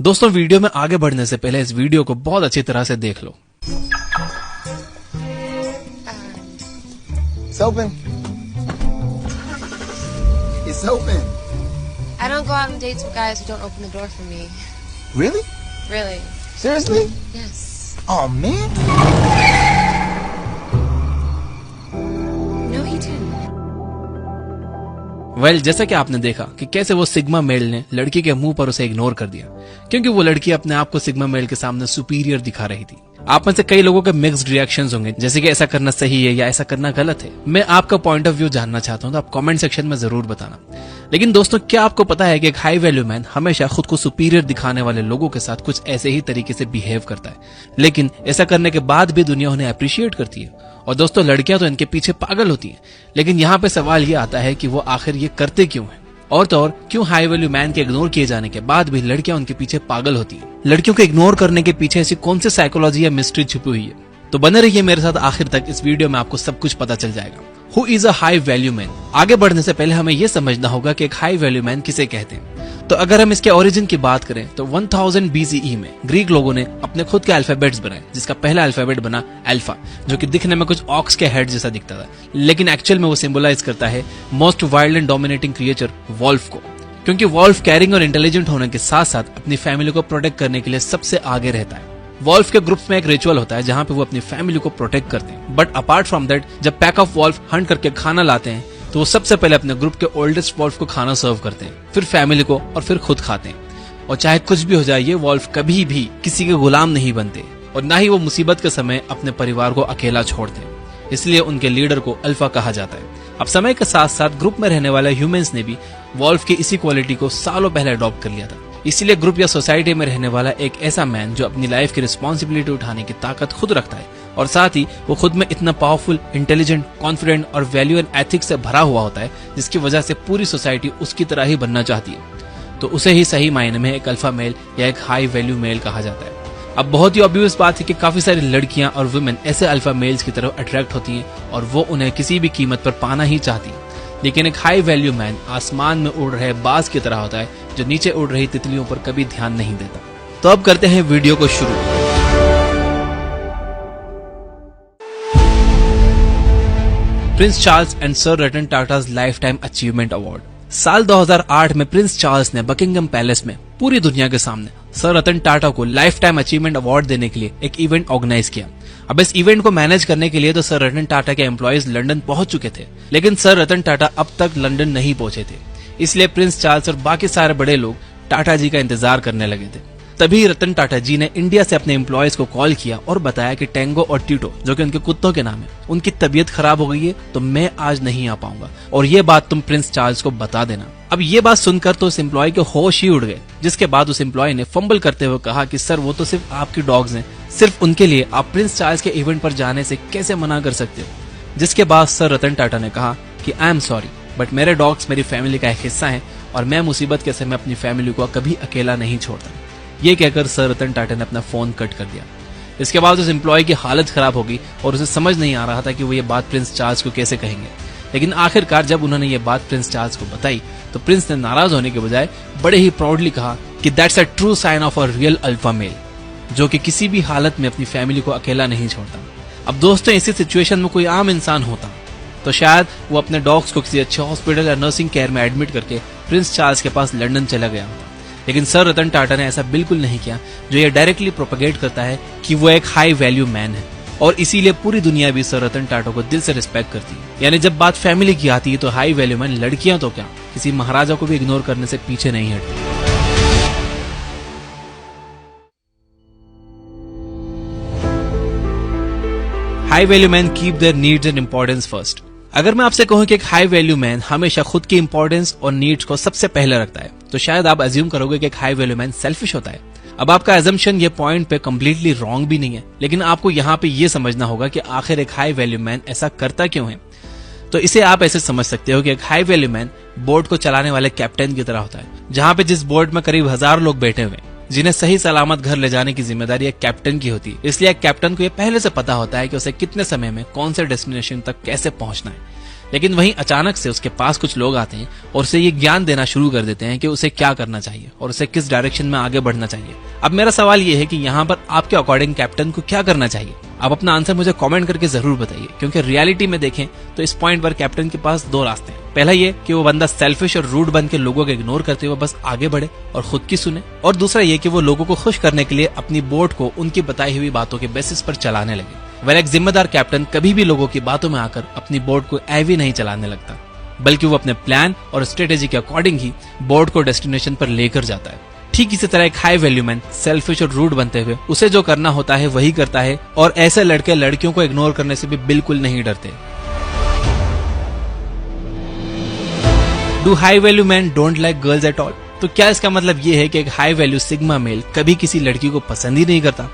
दोस्तों वीडियो में आगे बढ़ने से पहले इस वीडियो को बहुत अच्छी तरह से देख लो। It's open. It's open. I don't go out on dates with guys who don't open the door for me. Really? Really? Seriously? Yes. Oh man. No, he didn't. जैसा कि आपने देखा कि कैसे वो सिग्मा मेल ने लड़की के मुंह पर उसे इग्नोर कर दिया क्योंकि वो लड़की अपने आप को सिग्मा मेल के सामने सुपीरियर दिखा रही थी। आप में से कई लोगों के मिक्स्ड रिएक्शंस होंगे, जैसे कि ऐसा करना सही है या ऐसा करना गलत है। मैं आपका पॉइंट ऑफ व्यू जानना चाहता हूं, तो आप कमेंट सेक्शन में जरूर बताना। लेकिन दोस्तों, क्या आपको पता है कि एक हाई वैल्यू मैन हमेशा खुद को सुपीरियर दिखाने वाले लोगों के साथ कुछ ऐसे ही तरीके से बिहेव करता है, लेकिन ऐसा करने के बाद भी दुनिया उन्हें अप्रिशिएट करती है। और दोस्तों, लड़कियां तो इनके पीछे पागल होती हैं। लेकिन यहाँ पे सवाल ये आता है कि वो आखिर ये करते क्यों हैं, और तो और क्यों हाई वैल्यू मैन के इग्नोर किए जाने के बाद भी लड़कियां उनके पीछे पागल होती हैं। लड़कियों को इग्नोर करने के पीछे ऐसी कौन सी साइकोलॉजी या मिस्ट्री छुपी हुई है? तो बने रहिए मेरे साथ आखिर तक। इस वीडियो में आपको सब कुछ पता चल जाएगा। Who is a high value man? आगे बढ़ने से पहले हमें यह समझना होगा कि एक हाई वैल्यू मैन किसे कहते हैं। तो अगर हम इसके ओरिजिन की बात करें तो 1000 BCE में ग्रीक लोगों ने अपने खुद के अल्फाबेट्स बनाए, जिसका पहला अल्फाबेट बना अल्फा, जो कि दिखने में कुछ ऑक्स के हेड जैसा दिखता था, लेकिन एक्चुअल में वो सिंबलाइज करता है most wild and dominating creature, wolf को। क्योंकि वॉल्फ कैरिंग और इंटेलिजेंट होने के साथ साथ अपनी फैमिली को प्रोटेक्ट करने के लिए सबसे आगे रहता है। वॉल्फ के ग्रुप्स में एक रिचुअल होता है जहां पे वो अपनी फैमिली को प्रोटेक्ट करते हैं। बट अपार्ट फ्रॉम दैट, जब पैक ऑफ वॉल्फ हंट करके खाना लाते हैं तो वो सबसे पहले अपने ग्रुप के ओल्डेस्ट वॉल्फ को खाना सर्व करते हैं, फिर फैमिली को और फिर खुद खाते हैं। और चाहे कुछ भी हो जाए, ये वॉल्फ कभी भी किसी के गुलाम नहीं बनते और ना ही वो मुसीबत के समय अपने परिवार को अकेला छोड़ते हैं। इसलिए उनके लीडर को अल्फा कहा जाता है। अब समय के साथ साथ ग्रुप में रहने वाले ह्यूमंस ने भी वॉल्फ की इसी क्वालिटी को सालों पहले अडॉप्ट कर लिया था। इसीलिए ग्रुप या सोसाइटी में रहने वाला एक ऐसा मैन जो अपनी लाइफ की रिस्पॉन्सिबिलिटी उठाने की ताकत खुद रखता है और साथ ही वो खुद में इतना पावरफुल, इंटेलिजेंट, कॉन्फिडेंट और वैल्यू एंड एथिक्स से भरा हुआ होता है, जिसकी वजह से पूरी सोसाइटी उसकी तरह ही बनना चाहती है। तो उसे ही सही मायने में एक अल्फा मेल या एक हाई वैल्यू मेल कहा जाता है। अब बहुत ही ऑब्वियस बात है कि काफी सारी लड़कियां और वुमेन ऐसे अल्फा मेल्स की तरफ अट्रैक्ट होती हैं और वो उन्हें किसी भी कीमत पर पाना ही चाहती है। लेकिन एक हाई वैल्यू मैन आसमान में उड़ रहे बाज की तरह होता है, जो नीचे उड़ रही तितलियों पर कभी ध्यान नहीं देता। तो अब करते हैं वीडियो को शुरू। Prince Charles and Sir Ratan Tata's lifetime achievement award. साल 2008 में प्रिंस चार्ल्स ने बकिंगम पैलेस में पूरी दुनिया के सामने सर रतन टाटा को लाइफ टाइम अचीवमेंट अवार्ड देने के लिए एक इवेंट ऑर्गेनाइज किया। अब इस इवेंट को मैनेज करने के लिए तो सर रतन टाटा के एम्प्लॉयज लंदन पहुंच चुके थे, लेकिन सर रतन टाटा अब तक लंदन नहीं पहुंचे थे। इसलिए प्रिंस चार्ल्स और बाकी सारे बड़े लोग टाटा जी का इंतजार करने लगे थे। तभी रतन टाटा जी ने इंडिया से अपने एम्प्लॉयज को कॉल किया और बताया कि टेंगो और टीटो, जो कि उनके कुत्तों के नाम है, उनकी तबीयत खराब हो गई है, तो मैं आज नहीं आ पाऊंगा और ये बात तुम प्रिंस चार्ल्स को बता देना। अब ये बात सुनकर तो उस एम्प्लॉय के होश ही उड़ गए, जिसके बाद उस एम्प्लॉय ने फंबल करते हुए कहा कि सर, वो तो सिर्फ आपकी डॉग्स हैं, सिर्फ उनके लिए आप प्रिंस चार्ल्स के इवेंट पर जाने से कैसे मना कर सकते हो? जिसके बाद सर रतन टाटा ने कहा कि आई एम सॉरी, बट मेरे डॉग्स मेरी फैमिली का एक हिस्सा है और मैं मुसीबत के समय अपनी फैमिली को कभी अकेला नहीं छोड़ता। ये कहकर सर रतन टाटा ने अपना फोन कट कर दिया। इसके बाद उस एम्प्लॉय की हालत खराब हो गई और उसे समझ नहीं आ रहा था कि वो ये बात प्रिंस चार्ल्स को कैसे कहेंगे। लेकिन आखिरकार जब उन्होंने ये बात प्रिंस चार्ल्स को बताई तो प्रिंस ने नाराज होने के बजाय बड़े ही प्राउडली कहा कि that's a true sign of a real alpha male, जो कि किसी भी हालत में अपनी फैमिली को अकेला नहीं छोड़ता। अब दोस्तों, इसी सिचुएशन में कोई आम इंसान होता तो शायद वो अपने डॉग्स को किसी अच्छे हॉस्पिटल या नर्सिंग केयर में एडमिट करके प्रिंस चार्ल्स के पास लंदन चला गया होता। लेकिन सर रतन टाटा ने ऐसा बिल्कुल नहीं किया, जो ये डायरेक्टली प्रोपेगेट करता है कि वो एक हाई वैल्यू मैन है और इसीलिए पूरी दुनिया भी सर रतन टाटा को दिल से रिस्पेक्ट करती है। यानी जब बात फैमिली की आती है तो हाई वैल्यू मैन लड़कियां तो क्या, किसी महाराजा को भी इग्नोर करने से पीछे नहीं हटती। High value man keep their needs and importance first. अगर मैं आपसे कहूं कि एक हाई वैल्यू मैन हमेशा खुद की इंपॉर्टेंस और नीड्स को सबसे पहले रखता है, तो शायद आप अज्यूम करोगे कि एक हाई वैल्यू मैन सेल्फिश होता है। अब आपका अजम्पशन ये पॉइंट पे कम्प्लीटली रॉन्ग भी नहीं है, लेकिन आपको यहाँ पे ये समझना होगा कि आखिर एक हाई वैल्यू मैन ऐसा करता क्यों है। तो इसे आप ऐसे समझ सकते हो कि एक हाई वैल्यू मैन बोट को चलाने वाले कैप्टन की तरह होता है, जहाँ पे जिस बोट में करीब 1000 लोग बैठे हुए, जिन्हें सही सलामत घर ले जाने की जिम्मेदारी एक कैप्टन की होती है। इसलिए एक कैप्टन को यह पहले से पता होता है कि उसे कितने समय में कौन से डेस्टिनेशन तक कैसे पहुंचना है। लेकिन वहीं अचानक से उसके पास कुछ लोग आते हैं और उसे ये ज्ञान देना शुरू कर देते हैं कि उसे क्या करना चाहिए और उसे किस डायरेक्शन में आगे बढ़ना चाहिए। अब मेरा सवाल ये है कि यहाँ पर आपके अकॉर्डिंग कैप्टन को क्या करना चाहिए? आप अपना आंसर मुझे कमेंट करके जरूर बताइए, क्योंकि रियलिटी में देखें तो इस पॉइंट पर कैप्टन के पास दो रास्ते हैं। पहला ये कि वो बंदा सेल्फिश और रूड बन के लोगों को इग्नोर करते हुए बस आगे बढ़े और खुद की सुने, और दूसरा ये कि वो लोगों को खुश करने के लिए अपनी बोट को उनकी बताई हुई बातों के बेसिस पर चलाने लगे। वह एक जिम्मेदार कैप्टन कभी भी लोगों की बातों में आकर अपनी बोट को ऐवी नहीं चलाने लगता, बल्कि वो अपने प्लान और स्ट्रेटेजी के अकॉर्डिंग ही बोट को डेस्टिनेशन पर लेकर जाता है। ठीक इसी तरह एक हाई वैल्यू मैन सेल्फिश और रूड बनते हुए उसे जो करना होता है वही करता है, और ऐसे लड़के लड़कियों को इग्नोर करने से भी बिल्कुल नहीं डरते। Do high value man don't like girls at all? तो क्या इसका मतलब ये है कि एक हाई वैल्यू सिग्मा मेल कभी किसी लड़की को पसंद ही नहीं करता?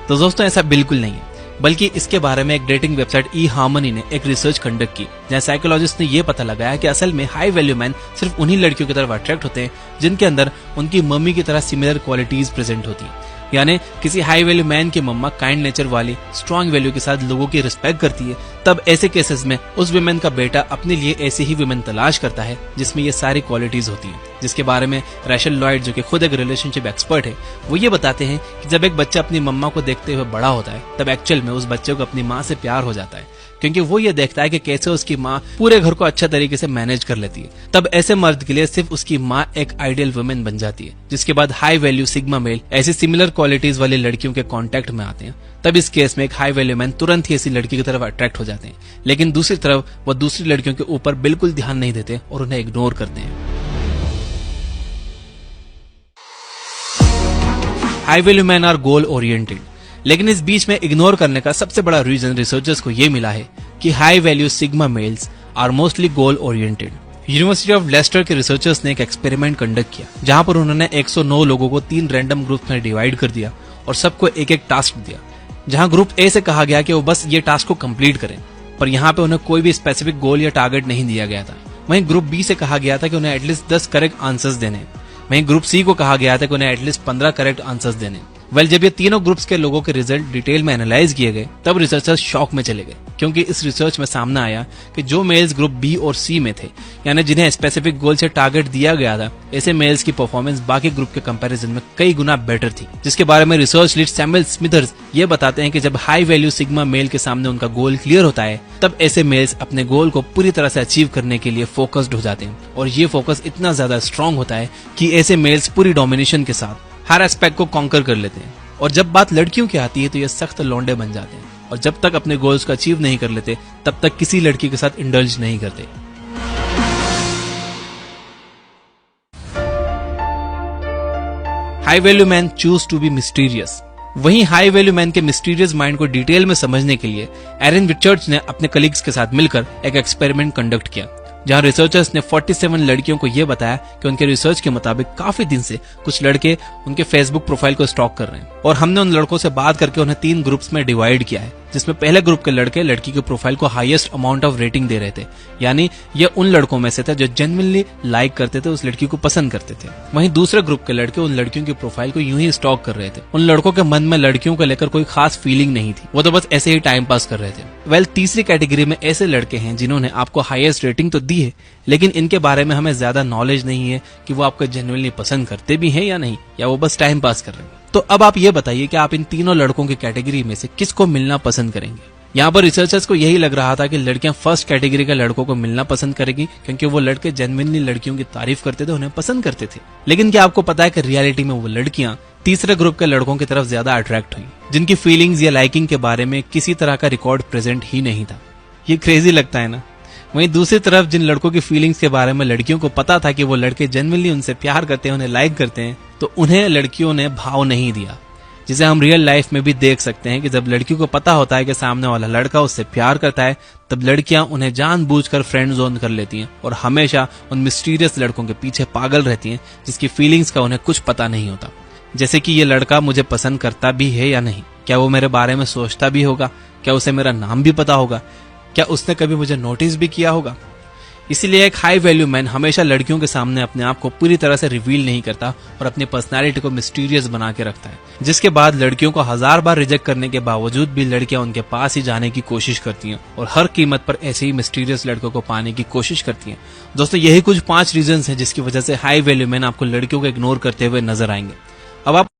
तो दोस्तों ऐसा बिल्कुल नहीं है, बल्कि इसके बारे में एक डेटिंग वेबसाइट eHarmony ने एक रिसर्च कंडक्ट की, जहां साइकोलॉजिस्ट ने यह पता लगाया कि असल में हाई वैल्यू मैन सिर्फ उन्हीं लड़कियों की तरफ अट्रैक्ट होते हैं जिनके अंदर उनकी मम्मी की तरह सिमिलर क्वालिटीज प्रेजेंट होती हैं। यानी किसी हाई वैल्यू मैन की मम्मा काइंड नेचर वाली स्ट्रॉन्ग वैल्यू के साथ लोगों की रिस्पेक्ट करती है, तब ऐसे केसेस में उस विमेन का बेटा अपने लिए ऐसी ही विमेन तलाश करता है जिसमें ये सारी क्वालिटीज होती हैं। जिसके बारे में रैशल लॉयड, जो कि खुद एक रिलेशनशिप एक्सपर्ट है, वो ये बताते हैं कि जब एक बच्चा अपनी मम्मा को देखते हुए बड़ा होता है तब एक्चुअल में उस बच्चे को अपनी माँ से प्यार हो जाता है, क्योंकि वो ये देखता है कि कैसे उसकी माँ पूरे घर को अच्छा तरीके से मैनेज कर लेती है। तब ऐसे मर्द के लिए सिर्फ उसकी माँ एक आइडियल वुमेन बन जाती है, जिसके बाद हाई वैल्यू सिग्मा मेल ऐसी सिमिलर क्वालिटीज वाली लड़कियों के कांटेक्ट में आते हैं। तब इस केस में एक हाई वैल्यू मैन तुरंत ही ऐसी लड़की की तरफ अट्रैक्ट हो जाते हैं, लेकिन दूसरी तरफ वो दूसरी लड़कियों के ऊपर बिल्कुल ध्यान नहीं देते और उन्हें इग्नोर करते हैं। High value man are goal oriented, लेकिन इस बीच में इग्नोर करने का सबसे बड़ा रीजन रिसर्चर्स को यह मिला है कि high value sigma males are mostly goal oriented. University of Leicester के रिसर्चर्स ने एक एक्सपेरिमेंट कंडक्ट किया, जहां पर उन्होंने 109 लोगों को 3 रैंडम ग्रुप में डिवाइड कर दिया और सबको एक एक टास्क दिया। जहां ग्रुप ए से कहा गया कि वो बस ये टास्क को कंप्लीट करें, पर यहाँ पे उन्हें कोई भी स्पेसिफिक गोल या टारगेट नहीं दिया गया था। वहीं ग्रुप बी से कहा गया था कि उन्हें एटलीस्ट 10 करेक्ट आंसर्स देने। वहीं ग्रुप सी को कहा गया था कि उन्हें एटलीस्ट 15 करेक्ट आंसर्स देने। जब ये तीनों ग्रुप्स के लोगों के रिजल्ट डिटेल में एनालाइज किए गए, तब रिसर्चर्स शॉक में चले गए, क्योंकि इस रिसर्च में सामने आया कि जो मेल्स ग्रुप बी और सी में थे, यानी जिन्हें स्पेसिफिक गोल से टारगेट दिया गया था, ऐसे मेल्स की परफॉर्मेंस बाकी ग्रुप के कंपैरिजन में कई गुना बेटर थी। जिसके बारे में रिसर्च लीड सैमुअल स्मिथर्स ये बताते हैं कि जब हाई वैल्यू सिग्मा मेल के सामने उनका गोल क्लियर होता है, तब ऐसे मेल्स अपने गोल को पूरी तरह से अचीव करने के लिए फोकस्ड हो जाते हैं, और ये फोकस इतना ज्यादा स्ट्रांग होता है कि ऐसे मेल्स पूरी डोमिनेशन के साथ हर एस्पेक्ट को कॉन्कर कर लेते हैं। और जब बात लड़कियों की आती है तो ये सख्त लौंडे बन जाते हैं, और जब तक अपने गोल्स को अचीव नहीं कर लेते तब तक किसी लड़की के साथ इंडल्ज नहीं करते। High value man choose to be mysterious. वहीं हाई वैल्यू मैन के मिस्टीरियस माइंड को डिटेल में समझने के लिए एरन रिचर्ड्स ने अपने कलीग्स के साथ मिलकर एक एक्सपेरिमेंट कंडक्ट किया, जहां रिसर्चर्स ने 47 लड़कियों को यह बताया कि उनके रिसर्च के मुताबिक काफी दिन से कुछ लड़के उनके फेसबुक प्रोफाइल को स्टॉक कर रहे हैं, और हमने उन लड़कों से बात करके उन्हें 3 ग्रुप्स में डिवाइड किया है, जिसमें पहले ग्रुप के लड़के लड़की के प्रोफाइल को हाईएस्ट अमाउंट ऑफ रेटिंग दे रहे थे, यानी ये उन लड़कों में से थे जो जेन्युइनली लाइक करते थे, उस लड़की को पसंद करते थे। वहीं दूसरे ग्रुप के लड़के उन लड़कियों की प्रोफाइल को यूं ही स्टॉक कर रहे थे। उन लड़कों के मन में लड़कियों को लेकर कोई खास फीलिंग नहीं थी, वो तो बस ऐसे ही टाइम पास कर रहे थे। तीसरी कैटेगरी में ऐसे लड़के हैं जिन्होंने आपको हाईएस्ट रेटिंग तो दी है, लेकिन इनके बारे में हमें ज्यादा नॉलेज नहीं है कि वो आपको जेन्युइनली पसंद करते भी हैं या नहीं, या वो बस टाइम पास कर रहे हैं। तो अब आप ये बताइए कि आप इन तीनों लड़कों की कैटेगरी में से किसको मिलना पसंद करेंगे? यहाँ पर रिसर्चर्स को यही लग रहा था कि लड़कियां फर्स्ट कैटेगरी के लड़कों को मिलना पसंद करेगी, क्योंकि वो लड़के जेन्युइनली लड़कियों की तारीफ करते थे, उन्हें पसंद करते थे। लेकिन क्या आपको पता है कि रियलिटी में वो लड़कियां तीसरे ग्रुप के लड़कों की तरफ ज्यादा अट्रैक्ट हुई, जिनकी फीलिंग्स या लाइकिंग के बारे में किसी तरह का रिकॉर्ड प्रेजेंट ही नहीं था। ये क्रेजी लगता है ना? वहीं दूसरी तरफ जिन लड़कों की फीलिंग्स के बारे में लड़कियों को पता था कि वो लड़के जेन्युइनली उनसे प्यार करते हैं, उन्हें लाइक करते हैं, तो उन्हें लड़कियों ने भाव नहीं दिया, जिसे हम रियल लाइफ में भी देख सकते हैं कि जब लड़कियों को पता होता है कि सामने वाला लड़का उससे प्यार करता है, तब लड़कियां उन्हें जानबूझकर फ्रेंड जोन कर लेती हैं और हमेशा उन मिस्टीरियस लड़कों के पीछे पागल रहती हैं, जिसकी फीलिंग्स का उन्हें कुछ पता नहीं होता। जैसे कि ये लड़का मुझे पसंद करता भी है या नहीं, क्या वो मेरे बारे में सोचता भी होगा, क्या उसे मेरा नाम भी पता होगा, क्या उसने कभी मुझे नोटिस भी किया होगा। इसीलिए एक हाई वैल्यू मैन हमेशा लड़कियों के सामने अपने आप को पूरी तरह से रिवील नहीं करता और अपनी पर्सनैलिटी को मिस्टीरियस बना के रखता है, जिसके बाद लड़कियों को 1000 बार रिजेक्ट करने के बावजूद भी लड़कियां उनके पास ही जाने की कोशिश करती हैं और हर कीमत पर ऐसे ही मिस्टीरियस लड़कों को पाने की कोशिश करती हैं। दोस्तों, यही कुछ 5 रीजंस हैं जिसकी वजह से हाई वैल्यू मैन आपको लड़कियों को इग्नोर करते हुए नजर आएंगे। अब आप